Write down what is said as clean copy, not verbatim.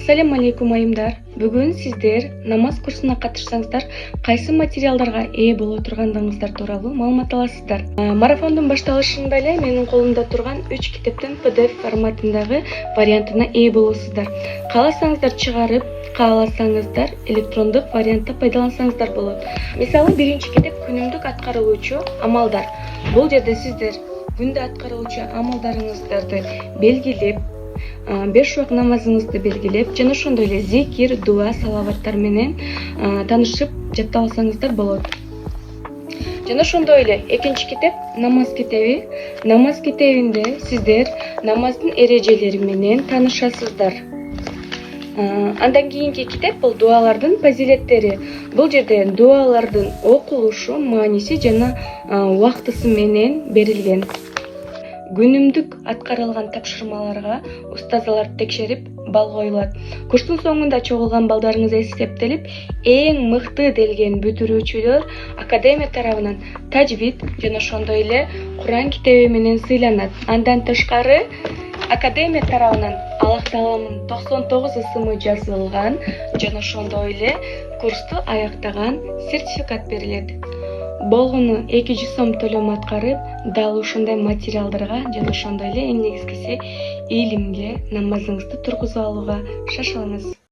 Ассаламу алейкум айымдар. Бүгүн сиздер намаз курсуна катышсаңыздар, кайсы материалдарга ээ боло тургандыгыңыздар тууралуу маалымат аласыздар. Марафондун башталышында эле менин колумда турган 3 китептин PDF форматындагы вариантына ээ болосуздар. Кааласаңыздар чыгарып, кааласаңыздар электрондук вариантта пайдалансаңыздар болот. Мисалы, биринчи китеп күнүмдүк аткарылуучу амалдар. Бул жерде сиздер күндө аткарылуучу амалдарыңыздарды белгилеп, 5 убак намазыңызды белгилеп, жана ошондой эле зикир, дуа, салаваттар менен таанышып жаттап алсаңыздар болот. Жана ошондой эле экинчи китеп намаз китеби. Намаз китебинде сиздер намаздын эрежелери менен таанышасыздар. Андан кийинки китеп бул дуалардын фазилеттери. Бул жерде дуалардын окулушу, мааниси жана убактысы менен берилген. Күнүмдүк аткарылган тапшырмаларга устазалар текшерип, балл коюлат. Курстун соңунда чогулган балдарыңыз эсептелип, эң мыкты делген бүтүрүүчүлөр академия тарабынан тажвид жана ошондой эле Куран китеби менен сыйланат. Андан тышкары академия тарабынан Аллах Тааланын 99 ысымы жазылган жана ошондой эле курсту аяктаган сертификат берилет. Болгону 200 сом төлөм аткарып, дал ушундай материалдарга жана ошондой эле эң негизгиси илимге намазыңызды тургузуп алууга шашылыңыз.